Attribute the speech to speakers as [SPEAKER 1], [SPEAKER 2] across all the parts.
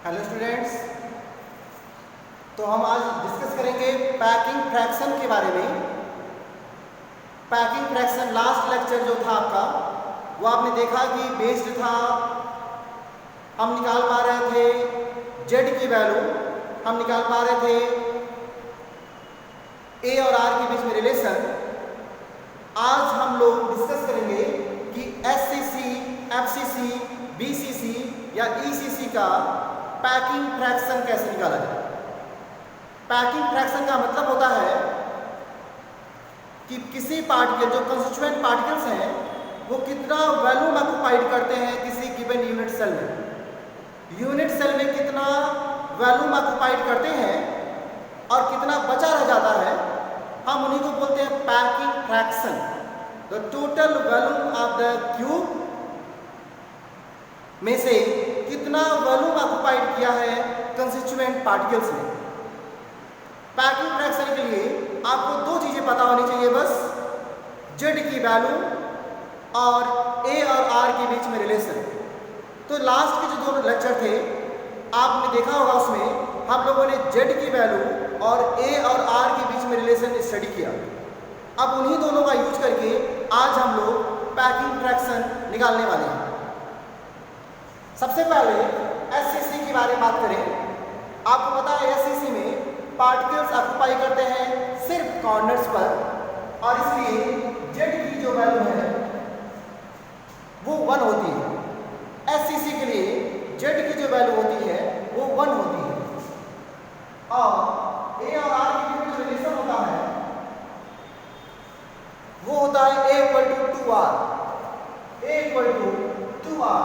[SPEAKER 1] Hello students. तो हम आज डिस्कस करेंगे पैकिंग फ्रैक्शन के बारे में। पैकिंग फ्रैक्शन लास्ट लेक्चर जो था आपका वो आपने देखा कि बेस्ड था, हम निकाल पा रहे थे जेड की वैल्यू, हम निकाल पा रहे थे ए और आर के बीच में रिलेशन। आज हम लोग डिस्कस करेंगे कि एससीसी, एफसीसी, बीसीसी या ईसीसी का पैकिंग फ्रैक्शन कैसे निकाला जाए। पैकिंग फ्रैक्शन का मतलब होता है कि किसी पार्टिकल, जो कंस्टिट्यूएंट पार्टिकल्स हैं, वो कितना वॉल्यूम ऑक्युपाइड करते हैं किसी गिवन यूनिट सेल में। यूनिट सेल में कितना वॉल्यूम ऑक्युपाइड करते हैं और कितना बचा रह जाता है, हम उन्हीं को बोलते हैं packing fraction. The total volume of the cube में से कितना वॉल्यूम ऑक्युपाइड किया है कंस्टिट्यूएंट पार्टिकल्स ने। पैकिंग फ्रैक्शन के लिए आपको दो चीज़ें पता होनी चाहिए बस, जेड की वैल्यू और ए और आर के बीच में रिलेशन। तो लास्ट के जो दो लेक्चर थे आपने देखा होगा, उसमें हम लोगों ने जेड की वैल्यू और ए और आर के बीच में रिलेशन स्टडी किया। अब उन्हीं दोनों का यूज करके आज हम लोग पैकिंग फ्रैक्शन निकालने वाले हैं। सबसे पहले एससीसी के बारे में बात करें। आपको पता है एससीसी में पार्टिकल्स ऑक्युपाई करते हैं सिर्फ कॉर्नर्स पर, और इसलिए जेड की जो वैल्यू है वो 1 होती है। एससीसी के लिए जेड की जो वैल्यू होती है वो 1 होती है। और ए और आर के बीच जो रिलेशन होता है वो होता है A equal to 2r, A equal to 2r।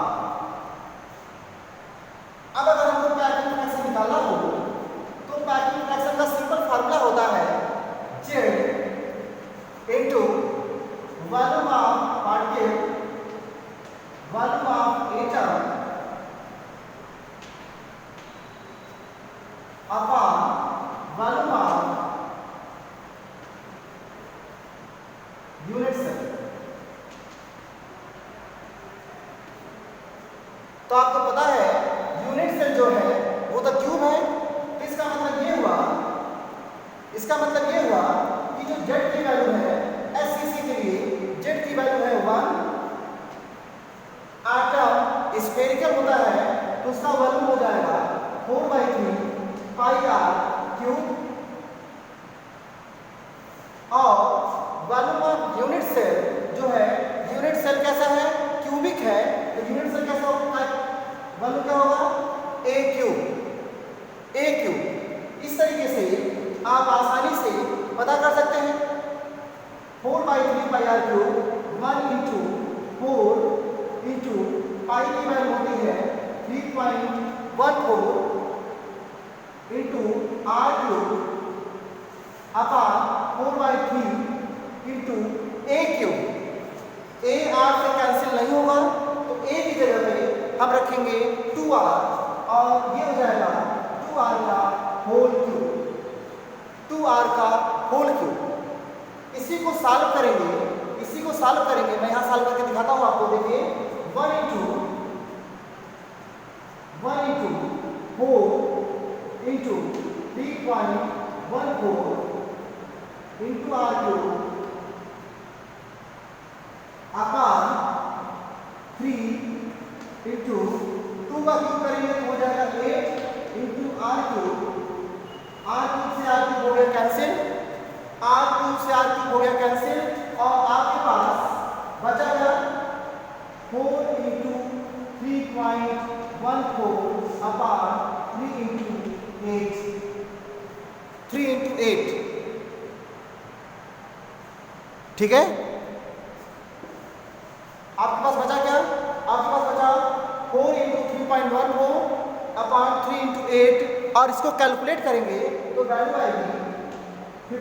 [SPEAKER 1] अब अगर हमको पैकिंग फ्रैक्शन निकालना हो तो पैकिंग फ्रैक्शन का सिंपल फार्मूला होता है Z into volume of particle, volume of atom upon volume of unit cell. तो आपको पता है यूनिट सेल जो है वो तो क्यूब है। तो इसका मतलब ये हुआ कि जो जेड की वैल्यू है एससीसी के लिए, जेड की वैल्यू है 1। एटम स्फेरिकल होता है तो उसका वॉल्यूम हो जाएगा 4/3 पाई आर क्यूब। और वॉल्यूम ऑफ यूनिट सेल जो है, यूनिट सेल कैसा है, क्यूबिक है, तो यूनिट सेल कैसा होगा, वॉल्यूम क्या होगा, ए क्यूब, ए क्यूब। इस तरीके से आप आसानी से पता कर सकते हैं 4/3 pi R cube 1 into 4 into pi की वैल्यू होती है 3.14 into are cube upon 4/3 into A cube. A R से कैंसिल नहीं होगा तो ए की जगह पे हम रखेंगे 2r और ये हो जाएगा 2r का होल क्यूब, 2r का होल क्यूब। इसी को सॉल्व करेंगे, मैं यहाँ सॉल्व करके दिखाता हूँ आपको। देखिए 1 into 4 into 3.14 into are cube upon 3 into 2 का क्यूब करेंगे तो हो जाएगा 8 into are cube. R cube से आर क्यूब हो गया कैंसिल, आर क्यूब से आर क्यूब हो गया कैंसिल, और आपके पास बचा गया 4 इंटू 3.14 अपॉन 3 इंटू 8। ठीक है, आपके पास बचा क्या, आपके पास बचा 4 इंटू 3.14 अपॉन 3 इंटू 8, और इसको कैलकुलेट करेंगे तो वैल्यू आएगी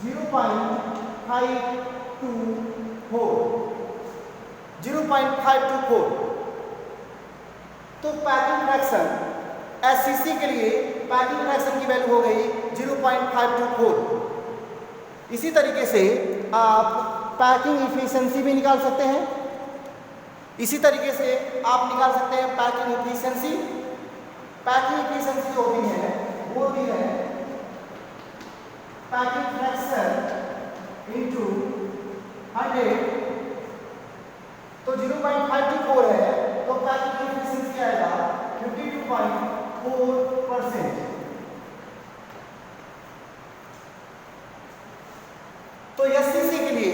[SPEAKER 1] 0.524। तो पैकिंग फ्रैक्शन एससीसी के लिए पैकिंग फ्रैक्शन की वैल्यू हो गई 0.524। इसी तरीके से आप पैकिंग इफिशिएंसी भी निकाल सकते हैं। इसी तरीके से आप निकाल सकते हैं पैकिंग इफिशिएंसी पैकिंग एफिशिएंसी जो होती है वो होती है पैकिंग फ्रैक्शन इनटू 100, तो 0.524 है तो पैकिंग एफिशिएंसी आएगा 52.4%। तो एससीसी के लिए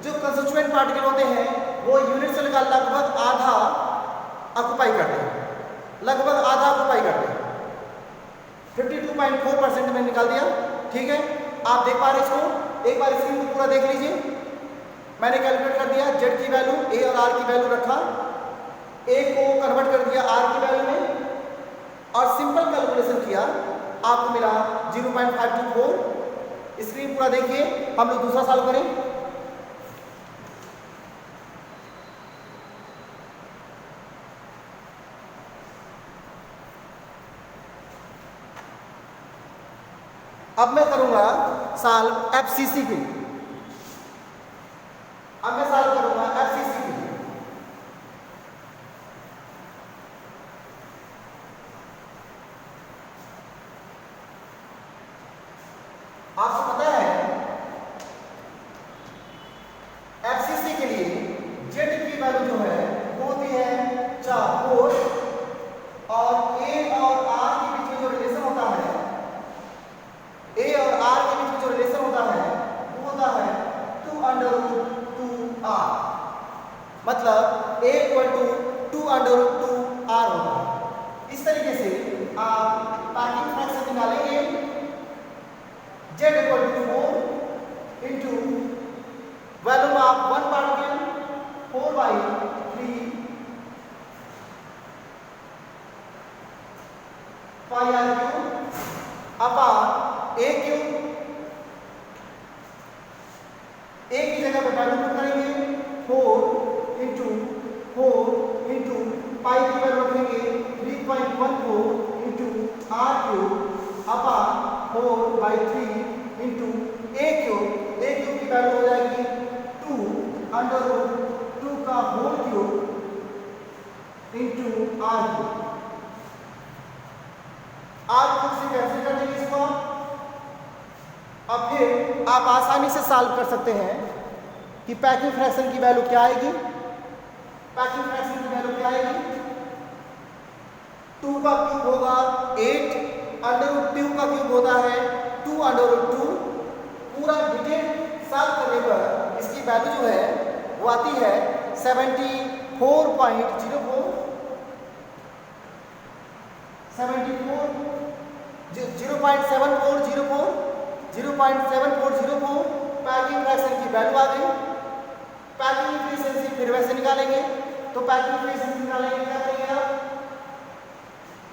[SPEAKER 1] जो कंस्टिट्यूएंट पार्टिकल होते हैं वो यूनिट सेल का लगभग आधा ऑक्युपाई करते हैं, लगभग आधा ऑक्युपाई करते हैं। 52.4% में निकाल दिया, ठीक है। आप देख पा रहे हैं इसको, एक बार स्क्रीन को पूरा देख लीजिए। मैंने कैलकुलेट कर दिया, जेड की वैल्यू ए और आर की वैल्यू रखा, ए को कन्वर्ट कर दिया आर की वैल्यू में और सिंपल कैलकुलेशन किया, आपको मिला 0.524। स्क्रीन पूरा देखिए, हम लोग दूसरा सॉल्व करें। अब मैं करूंगा सॉल्व एफसीसी के लिए, अब मैं सॉल्व करूंगा एफसीसी के लिए। आपको पता है एफसीसी के लिए जेड की वैल्यू जो है वो होती है 4 और ए और आर के बीच में जो रिलेशन होता है, ए और आर के बीच में जो रिलेशन होता है वो होता है 2√2r, मतलब a = 2√2r होगा। इस तरीके से आप पैकिंग फ्रैक्शन निकालेंगे, z = 4 into value of 1 particle 4/3 pi r cube upon a cube. a की जगह पर वैल्यू पुट करेंगे 4 इंटू पाई की वैल्यू रखेंगे 3.14 into r cube upon 4/3 into a cube की वैल्यू हो जाएगी 2√2 का whole cube into r cube. r cube से कैंसिल कर देंगे इसको। अब फिर आप आसानी से सॉल्व कर सकते हैं कि पैकिंग फ्रैक्शन की वैल्यू क्या आएगी। पैकिंग फ्रैक्शन की वैल्यू क्या आएगी, 2 का क्यूब होगा 8, √2 का क्यूब होता है 2√2। पूरा डिटेल सॉल्व करने पर इसकी वैल्यू जो है वो आती है 74.04 पैकिंग फ्रैक्शन की वैल्यू आ गई। पैकिंग एफिशिएंसी फिर वैसे निकालेंगे, तो पैकिंग एफिशिएंसी निकालेंगे, क्या करेंगे आप,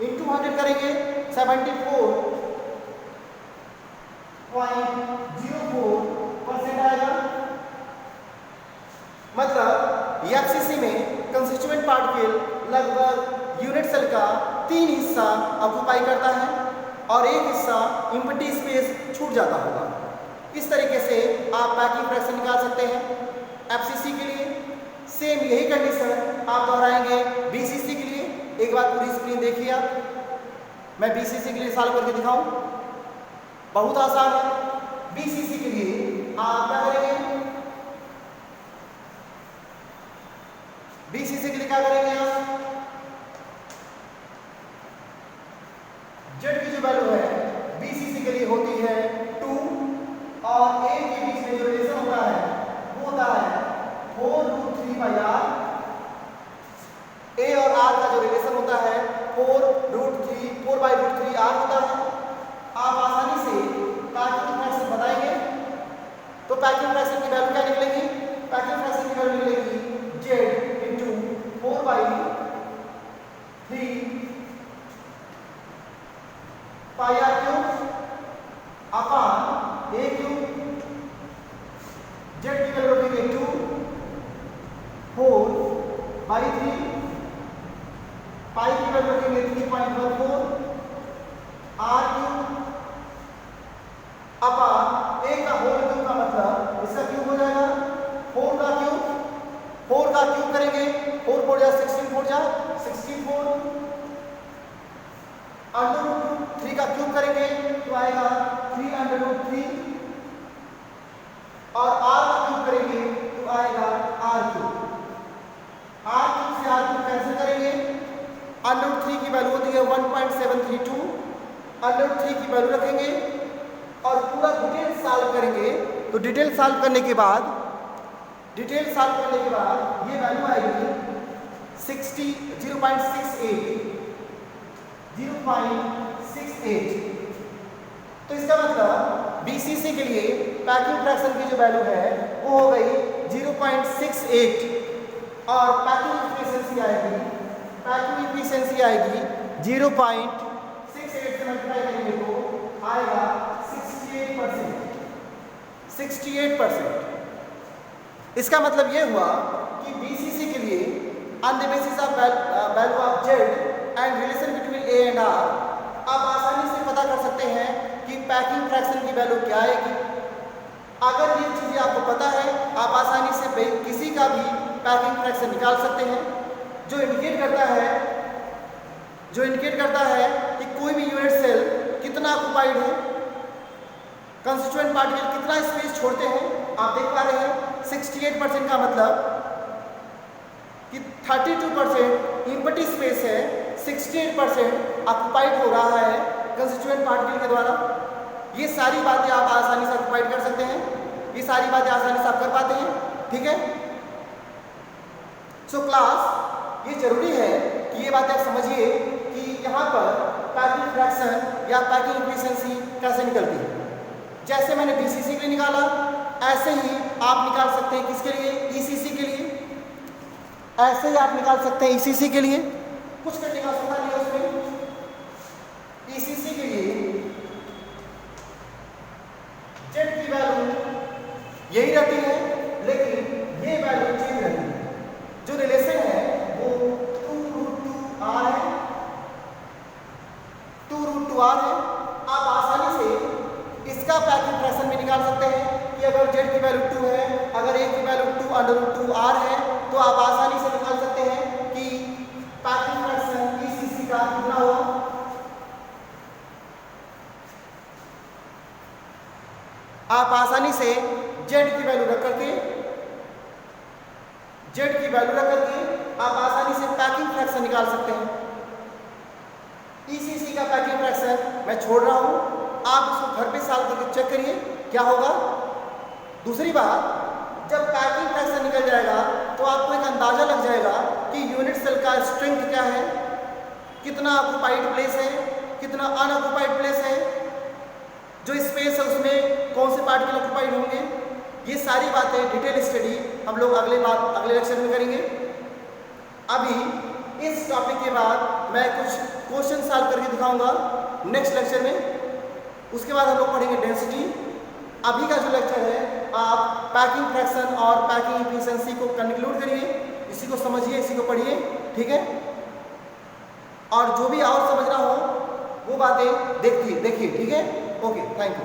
[SPEAKER 1] इंटू 100 करेंगे, 74.04% आएगा। मतलब एफसीसी में कंस्टिट्यूएंट पार्टिकल लगभग यूनिट सेल का 3 हिस्सा ऑक्युपाई करता है और एक हिस्सा एम्प्टी स्पेस छूट जाता होगा। इस तरीके से आप पैकिंग फ्रैक्शन निकाल सकते हैं एफसीसी के लिए। सेम यही कंडीशन आप दोहराएंगे बीसीसी के लिए। एक बार पूरी स्क्रीन देखिए आप, मैं बीसीसी के लिए सॉल्व करके दिखाऊं, बहुत आसान है। बीसीसी के लिए आप क्या करेंगे, बीसीसी के लिए क्या करेंगे आप, जेड की जो वैल्यू है बीसीसी के लिए होती है 2 और ए के बीच में जो रिलेशन होता है वो होता है 4√3/r। ए और आर का जो रिलेशन होता है 4/√3r होता है। आप आसानी से पैकिंग फ्रैक्शन बताएंगे तो पैकिंग फ्रैक्शन की वैल्यू क्या निकलेगी, पैकिंग फ्रैक्शन की वैल्यू निकलेगी z into 4/3 pi r cube upon a cube. z की वैल्यू रखेंगे 2 4/3 पाई की वैल्यू रखेंगे 3.14 r क्यूब अपॉन a का होल क्यूब का मतलब इसका क्यूब हो जाएगा 4 का क्यूब करेंगे 4 4 जा 16 4 जा 64 √3 और r का क्यूब करेंगे तो आएगा r3 से r3 कैंसिल करेंगे। √3 की वैल्यू होती है 1.732, √3 की वैल्यू रखेंगे और पूरा डिटेल सॉल्व करेंगे। तो डिटेल सॉल्व करने के बाद ये वैल्यू आएगी 0.68। तो इसका मतलब BCC के लिए पैकिंग फ्रैक्शन की जो वैल्यू है वो हो गई 0.68 और पैकिंग एफिशिएंसी आएगी 0.68 से मल्टीप्लाई करेंगे तो आएगा 68%। इसका मतलब ये हुआ कि BCC के लिए on the basis of value of Z and relation between A and R आप आसानी से पता कर सकते हैं कि पैकिंग फ्रैक्शन की वैल्यू क्या आएगी। अगर ये चीज़ें आपको पता है आप आसानी से किसी का भी पैकिंग फ्रैक्शन निकाल सकते हैं, जो इंडिकेट करता है कि कोई भी यूनिट सेल कितना ऑक्युपाइड है, कंस्टिट्यूएंट पार्टिकल कितना स्पेस छोड़ते हैं। आप देख पा रहे हैं 68% का मतलब कि 32% एम्प्टी स्पेस है, 68% ऑक्युपाइड हो रहा है कंस्टिट्यूएंट पार्टिकल के द्वारा। ये सारी बातें आप आसानी से ऑक्युपाइड कर सकते हैं, ये सारी बातें आसानी से आप कर पाते हैं, ठीक है। सो क्लास ये जरूरी है कि ये बातें आप समझिए कि यहाँ पर पैकिंग फ्रैक्शन या पैकिंग एफिशिएंसी कैसे निकलती है। जैसे मैंने BCC के लिए निकाला ऐसे ही आप निकाल सकते हैं किसके लिए, ECC के लिए। ऐसे ही आप निकाल सकते हैं ECC के लिए, कुछ करने का आवश्यकता नहीं है उसमें। ECC के लिए Z की वैल्यू यही रहती है, लेकिन ये वैल्यू चेंज रहती है। जो रिलेशन है वो 2√2r है, 2√2r है। आप आसानी से इसका पैकिंग फ्रैक्शन भी निकाल सकते हैं कि अगर Z की वैल्यू 2 है, अगर A की वैल्यू 2√2r है, तो आप आसानी से निकाल सकते हैं कि पैकिंग फ्रैक्शन ECC का कितना हुआ। आप आसानी से Z की वैल्यू रख करके आप आसानी से पैकिंग फ्रैक्शन निकाल सकते हैं। ECC का पैकिंग फ्रैक्शन मैं छोड़ रहा हूं, आप इसको घर पे सॉल्व करके चेक करिए क्या होगा। दूसरी बात, जब पैकिंग फ्रैक्शन निकल जाएगा तो आपको एक अंदाजा लग जाएगा कि यूनिट सेल का स्ट्रेंथ क्या है, कितना ऑक्युपाइड प्लेस है, कितना अनऑक्युपाइड प्लेस है, जो स्पेस है उसमें कौन से पार्टिकल ऑक्युपाइड होंगे। ये सारी बातें डिटेल स्टडी हम लोग अगले लेक्चर में करेंगे। अभी इस टॉपिक के बाद मैं कुछ क्वेश्चन सॉल्व करके दिखाऊंगा नेक्स्ट लेक्चर में। उसके बाद हम लोग पढ़ेंगे डेंसिटी। अभी का जो लेक्चर है आप पैकिंग फ्रैक्शन और पैकिंग एफिशिएंसी को कंक्लूड करिए, इसी को समझिए, इसी को पढ़िए, ठीक है। और जो भी और समझना हो वो बातें देखिए, ठीक है। Okay, thank you.